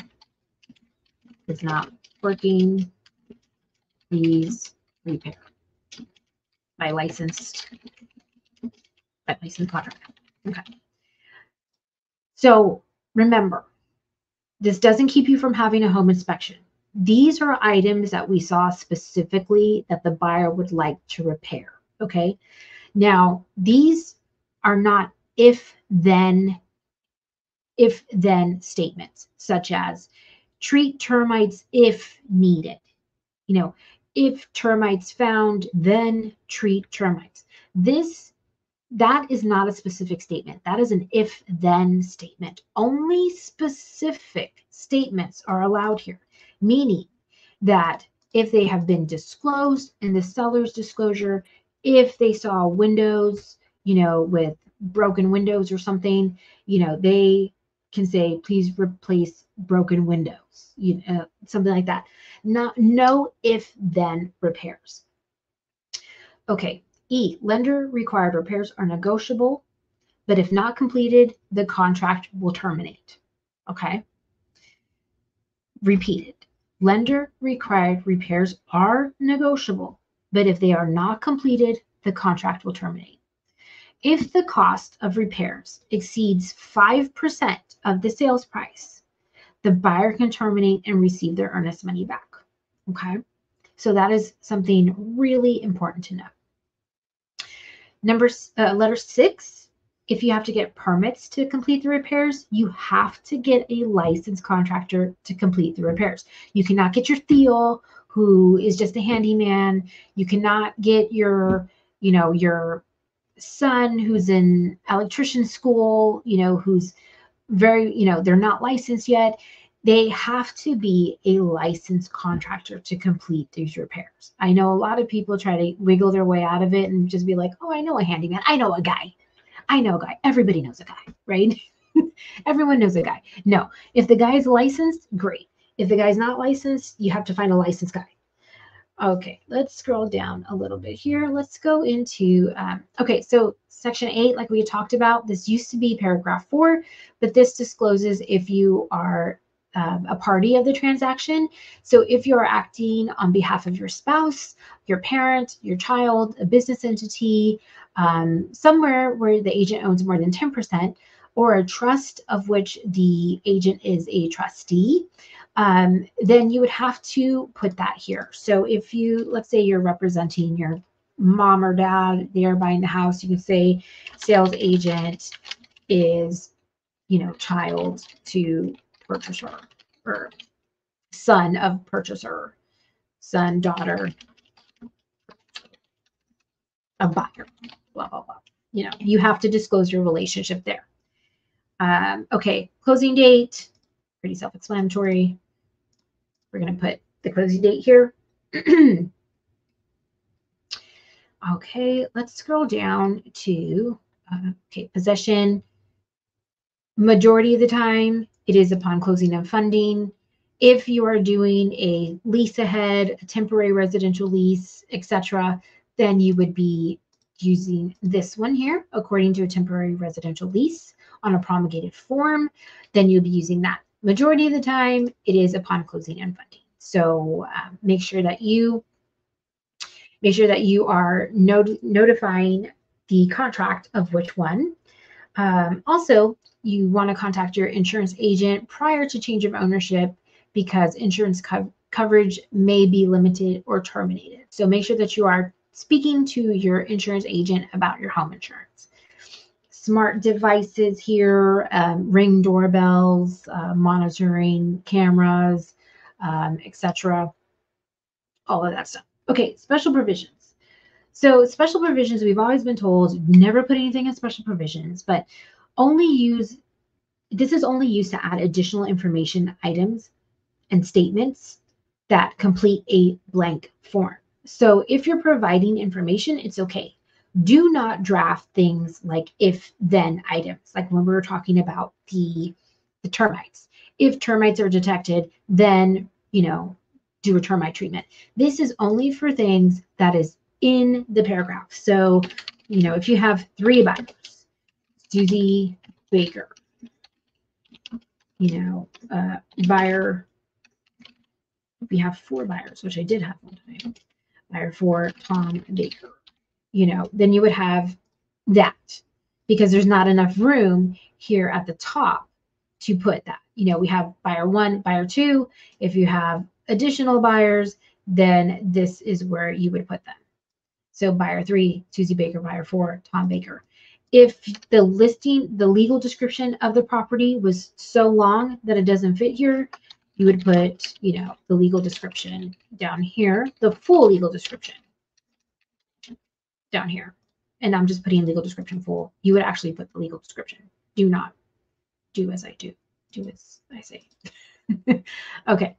Speaker 1: is not working. Please repair by licensed contractor. Okay. So remember, this doesn't keep you from having a home inspection. These are items that we saw specifically that the buyer would like to repair. Okay. Now, these are not if-then statements, such as treat termites if needed. You know, if termites found, then treat termites. That is not a specific statement. That is an if-then statement. Only specific statements are allowed here, meaning that if they have been disclosed in the seller's disclosure, if they saw windows, you know, with broken windows or something, you know, they can say, please replace broken windows, you know, something like that. No if-then repairs. Okay. E, lender required repairs are negotiable, but if not completed, the contract will terminate. Okay. Repeated. Lender required repairs are negotiable, but if they are not completed, the contract will terminate. If the cost of repairs exceeds 5% of the sales price, the buyer can terminate and receive their earnest money back. Okay. So that is something really important to know. Letter 6, if you have to get permits to complete the repairs, you have to get a licensed contractor to complete the repairs. You cannot get your Theo, who is just a handyman. You cannot get your son who's in electrician school, you know, who's very, you know, they're not licensed yet. They have to be a licensed contractor to complete these repairs. I know a lot of people try to wiggle their way out of it and just be like, oh, I know a handyman. I know a guy. Everybody knows a guy, right? Everyone knows a guy. No, if the guy is licensed, great. If the guy's not licensed, you have to find a licensed guy. Okay, let's scroll down a little bit here. Let's go into, okay, so section 8, like we talked about, this used to be paragraph 4, but this discloses if you are a party of the transaction. So if you're acting on behalf of your spouse, your parent, your child, a business entity, somewhere where the agent owns more than 10%, or a trust of which the agent is a trustee, then you would have to put that here. So if you, let's say you're representing your mom or dad, they are buying the house, you can say sales agent is, you know, child to purchaser, or son of purchaser, son, daughter of buyer, blah, blah, blah. You know, you have to disclose your relationship there. Okay, closing date, pretty self-explanatory. We're going to put the closing date here. Okay, let's scroll down to, okay, possession. Majority of the time, it is upon closing and funding. If you are doing a lease ahead, a temporary residential lease, etc., then you would be using this one here, according to a temporary residential lease on a promulgated form, then you'll be using that. Majority of the time, it is upon closing and funding. So make sure that you are notifying the contract of which one. Also, you want to contact your insurance agent prior to change of ownership because insurance coverage may be limited or terminated. So make sure that you are speaking to your insurance agent about your home insurance. Smart devices here, Ring doorbells, monitoring cameras, etc. All of that stuff. Okay, special provisions. So special provisions, we've always been told never put anything in special provisions, but this is only used to add additional information items and statements that complete a blank form. So if you're providing information, it's okay. Do not draft things like if then items, like when we were talking about the termites. If termites are detected, then, do a termite treatment. This is only for things that is in the paragraph. So, if you have 3 buyers, Josie Baker, buyer, we have 4 buyers, which I did have one time, buyer 4, Tom Baker, then you would have that because there's not enough room here at the top to put that. We have buyer 1, buyer 2. If you have additional buyers, then this is where you would put them. So buyer 3, Josie Baker, buyer 4, Tom Baker. If the legal description of the property was so long that it doesn't fit here, you would put, the legal description down here, the full legal description down here. And I'm just putting legal description full. You would actually put the legal description. Do not do as I do. Do as I say. Okay.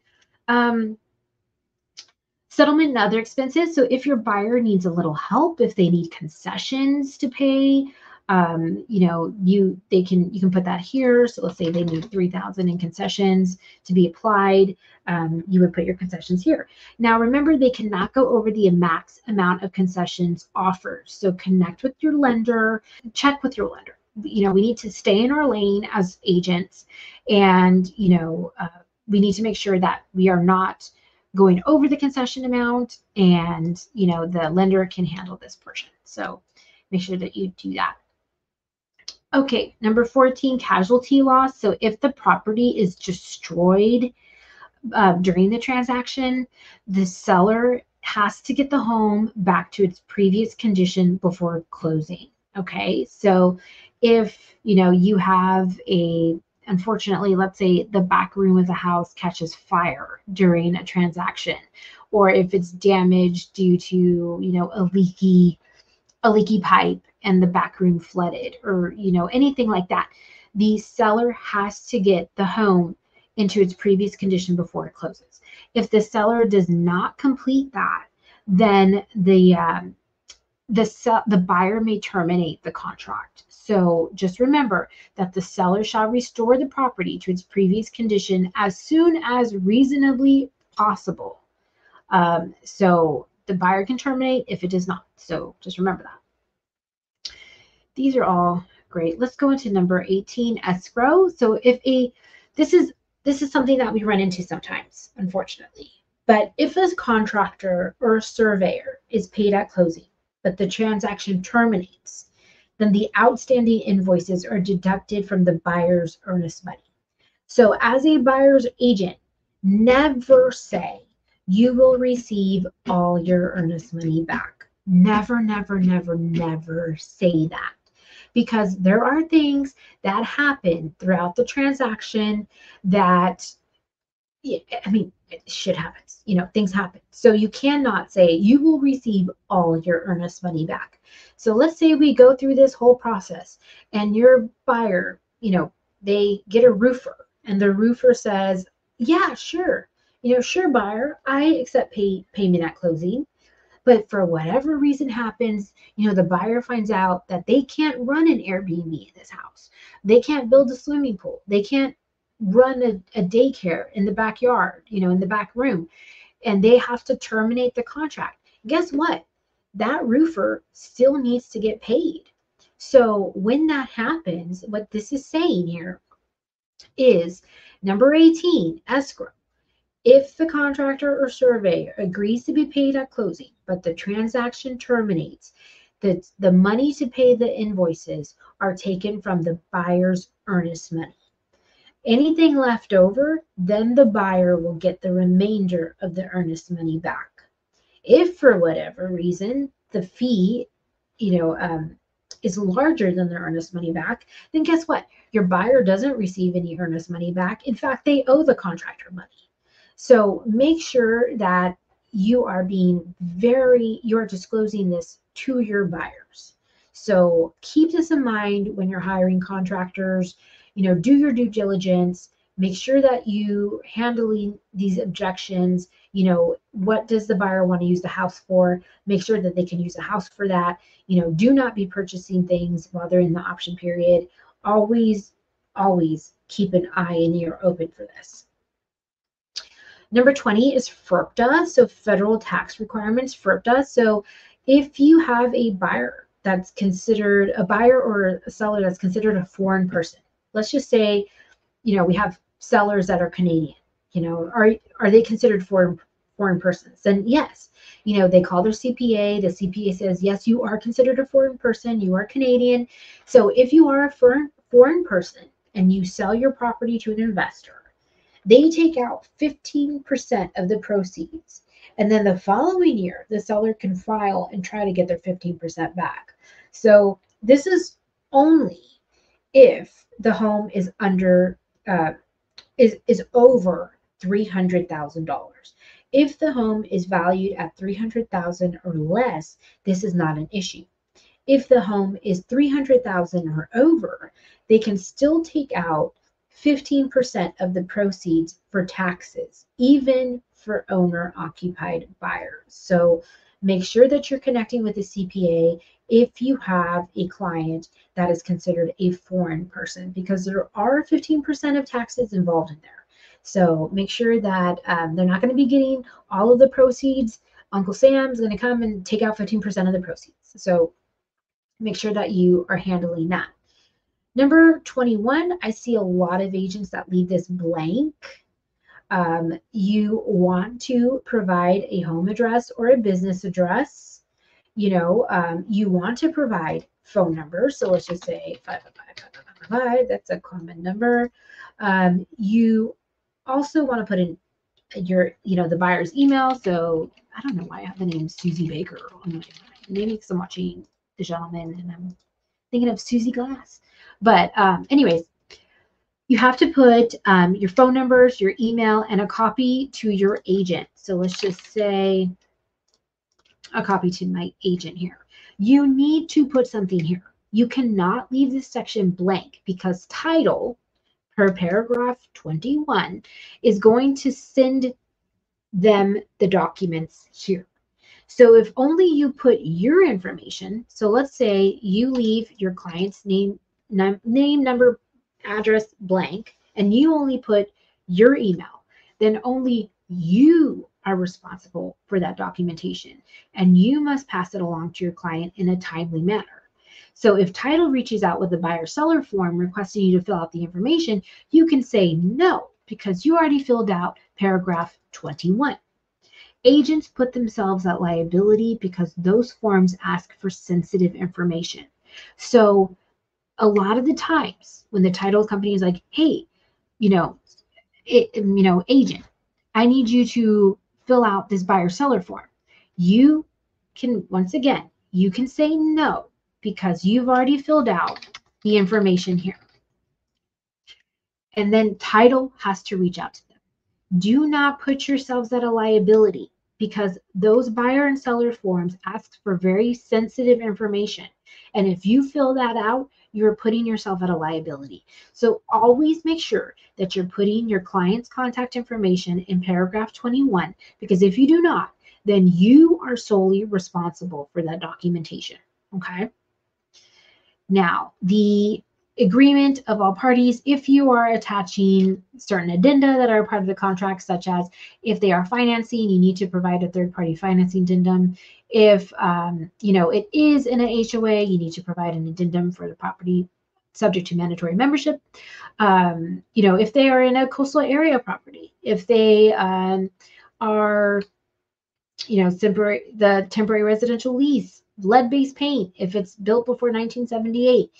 Speaker 1: Settlement and other expenses. So if your buyer needs a little help, if they need concessions to pay, you can put that here. So let's say they need $3,000 in concessions to be applied. You would put your concessions here. Now remember, they cannot go over the max amount of concessions offered. So connect with your lender, check with your lender. We need to stay in our lane as agents, and we need to make sure that we are not going over the concession amount, and the lender can handle this portion. So make sure that you do that. Okay, number 14, casualty loss. So if the property is destroyed during the transaction, the seller has to get the home back to its previous condition before closing. Okay, so if you have unfortunately, let's say the back room of the house catches fire during a transaction, or if it's damaged due to a leaky pipe and the back room flooded, or anything like that, the seller has to get the home into its previous condition before it closes. If the seller does not complete that, then the buyer may terminate the contract. So just remember that the seller shall restore the property to its previous condition as soon as reasonably possible. So the buyer can terminate if it does not. So just remember that. These are all great. Let's go into number 18, escrow. So this is something that we run into sometimes, unfortunately. But if a contractor or a surveyor is paid at closing, but the transaction terminates, then the outstanding invoices are deducted from the buyer's earnest money. So as a buyer's agent, never say you will receive all your earnest money back. Never, never, never, never say that. Because there are things that happen throughout the transaction that, shit happens. Things happen. So you cannot say you will receive all your earnest money back. So let's say we go through this whole process and your buyer, they get a roofer, and the roofer says, yeah, sure. Sure, buyer, I accept payment at closing. But for whatever reason happens, the buyer finds out that they can't run an Airbnb in this house. They can't build a swimming pool. They can't run a daycare in the backyard, in the back room, and they have to terminate the contract. Guess what? That roofer still needs to get paid. So when that happens, what this is saying here is number 18, escrow. If the contractor or surveyor agrees to be paid at closing, but the transaction terminates, the money to pay the invoices are taken from the buyer's earnest money. Anything left over, then the buyer will get the remainder of the earnest money back. If for whatever reason the fee, is larger than the earnest money back, then guess what? Your buyer doesn't receive any earnest money back. In fact, they owe the contractor money. So make sure that you are disclosing this to your buyers. So keep this in mind when you're hiring contractors. Do your due diligence. Make sure that you handling these objections. What does the buyer want to use the house for? Make sure that they can use the house for that. Do not be purchasing things while they're in the option period. Always, always keep an eye and ear open for this. Number 20 is FERPTA, so federal tax requirements, FERPTA. So if you have a buyer that's considered a buyer or a seller that's considered a foreign person, let's just say, we have sellers that are Canadian, are they considered foreign persons? Then yes, they call their CPA. The CPA says, yes, you are considered a foreign person. You are Canadian. So if you are a foreign person and you sell your property to an investor, they take out 15% of the proceeds. And then the following year, the seller can file and try to get their 15% back. So this is only if the home is under is over $300,000. If the home is valued at $300,000 or less, this is not an issue. If the home is $300,000 or over, they can still take out 15% of the proceeds for taxes, even for owner-occupied buyers. So make sure that you're connecting with a CPA if you have a client that is considered a foreign person, because there are 15% of taxes involved in there. So make sure that they're not going to be getting all of the proceeds. Uncle Sam's going to come and take out 15% of the proceeds. So make sure that you are handling that. Number 21, I see a lot of agents that leave this blank. You want to provide a home address or a business address. You want to provide phone numbers. So let's just say 555, that's a common number. You also want to put in your, the buyer's email. So I don't know why I have the name Susie Baker on my mind. Maybe because I'm watching The Gentleman and I'm thinking of Susie Glass. But anyways, you have to put your phone numbers, your email, and a copy to your agent. So let's just say a copy to my agent here. You need to put something here. You cannot leave this section blank because title, per paragraph 21, is going to send them the documents here. So if only you put your information, so let's say you leave your client's name, number, address blank, and you only put your email, then only you are responsible for that documentation, and you must pass it along to your client in a timely manner. So if title reaches out with a buyer-seller form requesting you to fill out the information, you can say no, because you already filled out paragraph 21. Agents put themselves at liability because those forms ask for sensitive information. So a lot of the times when the title company is like, hey, agent, I need you to fill out this buyer-seller form. You can, once again, you can say no because you've already filled out the information here. And then title has to reach out to them. Do not put yourselves at a liability because those buyer and seller forms ask for very sensitive information. And if you fill that out, you're putting yourself at a liability. So always make sure that you're putting your client's contact information in paragraph 21, because if you do not, then you are solely responsible for that documentation, okay? Now, the agreement of all parties, if you are attaching certain addenda that are part of the contract, such as if they are financing, you need to provide a third-party financing addendum. If it is in an HOA, you need to provide an addendum for the property subject to mandatory membership. If they are in a coastal area property, if they are the temporary residential lease lead-based paint if it's built before 1978.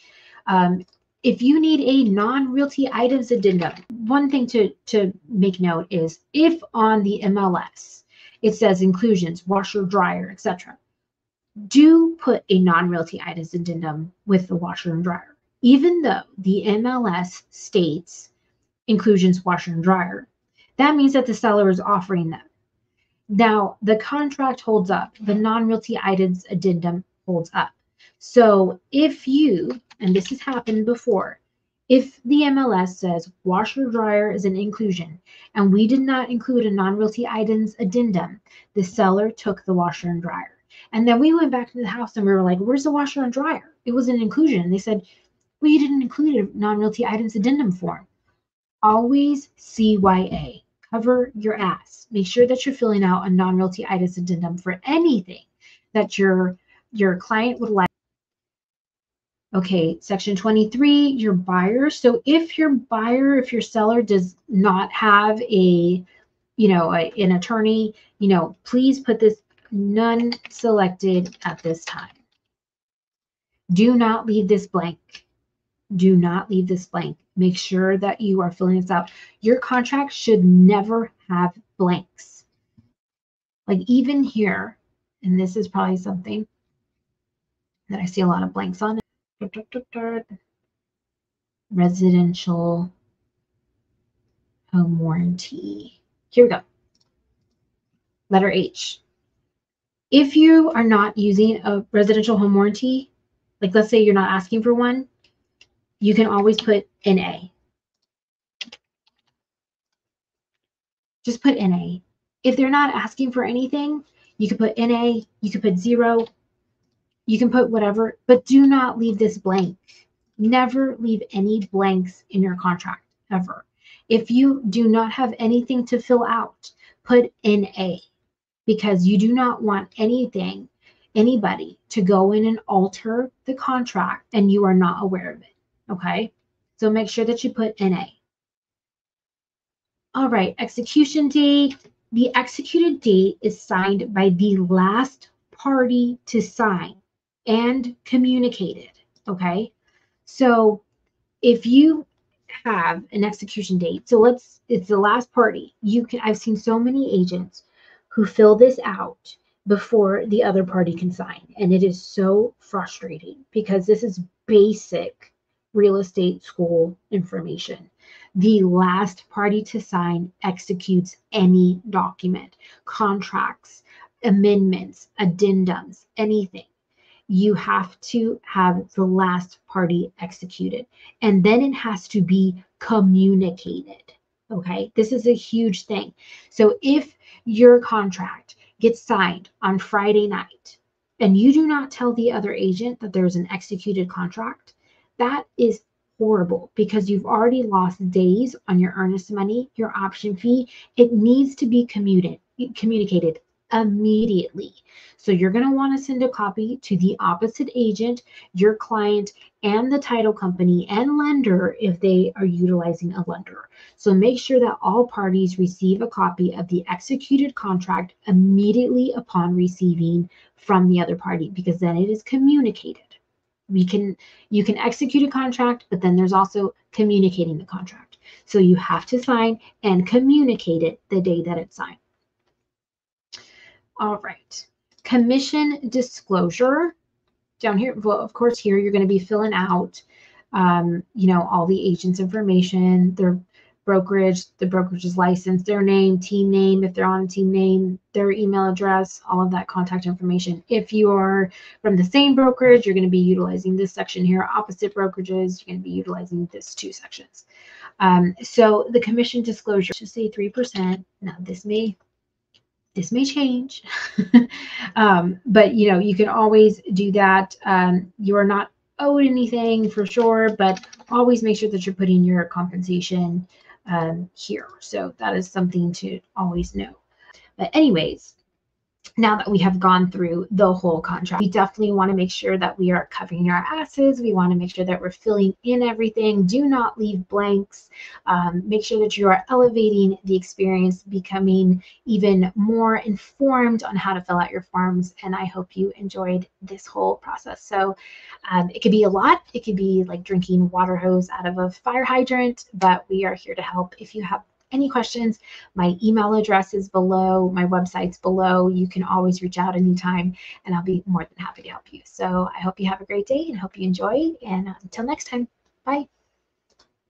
Speaker 1: If you need a non-realty items addendum, one thing to make note is if on the MLS it says inclusions, washer, dryer, etc., do put a non-realty items addendum with the washer and dryer. Even though the MLS states inclusions, washer and dryer, that means that the seller is offering them. Now, the contract holds up. The non-realty items addendum holds up. So if you, and this has happened before, if the MLS says washer dryer is an inclusion and we did not include a non-realty items addendum, the seller took the washer and dryer. And then we went back to the house and we were like, where's the washer and dryer? It was an inclusion. And they said, well, you didn't include a non-realty items addendum form. Always CYA. Cover your ass. Make sure that you're filling out a non-realty items addendum for anything that your client would like. Okay, section 23, your buyer. So if your buyer, if your seller does not have a, an attorney, please put this none selected at this time. Do not leave this blank. Do not leave this blank. Make sure that you are filling this out. Your contract should never have blanks. Like even here, and this is probably something that I see a lot of blanks on. Residential home warranty. Here we go. Letter H. If you are not using a residential home warranty, like let's say you're not asking for one, you can always put NA. Just put NA. If they're not asking for anything, you can put NA, you can put 0, you can put whatever, but do not leave this blank. Never leave any blanks in your contract, ever. If you do not have anything to fill out, put NA, because you do not want anybody to go in and alter the contract and you are not aware of it, okay? So make sure that you put NA. All right, execution date. The executed date is signed by the last party to sign and communicated, okay? So if you have an execution date, so it's the last party. I've seen so many agents who fill this out before the other party can sign. And it is so frustrating because this is basic real estate school information. The last party to sign executes any document, contracts, amendments, addendums, anything. You have to have the last party executed, and then it has to be communicated. Okay, this is a huge thing. So if your contract gets signed on Friday night and you do not tell the other agent that there's an executed contract, that is horrible because you've already lost days on your earnest money, your option fee. It needs to be communicated immediately. So you're going to want to send a copy to the opposite agent, your client, and the title company and lender if they are utilizing a lender. So make sure that all parties receive a copy of the executed contract immediately upon receiving from the other party, because then it is communicated. You can execute a contract, but then there's also communicating the contract. So you have to sign and communicate it the day that it's signed. All right, commission disclosure down here. Well, of course, here you're going to be filling out, all the agent's information, their brokerage, the brokerage's license, their name, team name, if they're on a team name, their email address, all of that contact information. If you are from the same brokerage, you're going to be utilizing this section here. Opposite brokerages, you're going to be utilizing this 2 sections. So the commission disclosure should say 3%. Now this may change, but you can always do that. You are not owed anything for sure, but always make sure that you're putting your compensation here. So that is something to always know. But anyways, now that we have gone through the whole contract. We definitely want to make sure that we are covering our asses. We want to make sure that we're filling in everything. Do not leave blanks. Make sure that you are elevating the experience, becoming even more informed on how to fill out your forms. And I hope you enjoyed this whole process. So it could be a lot. It could be like drinking water hose out of a fire hydrant, but we are here to help. If you have any questions, my email address is below, my website's below. You can always reach out anytime, and I'll be more than happy to help you. So I hope you have a great day and hope you enjoy. And until next time, bye.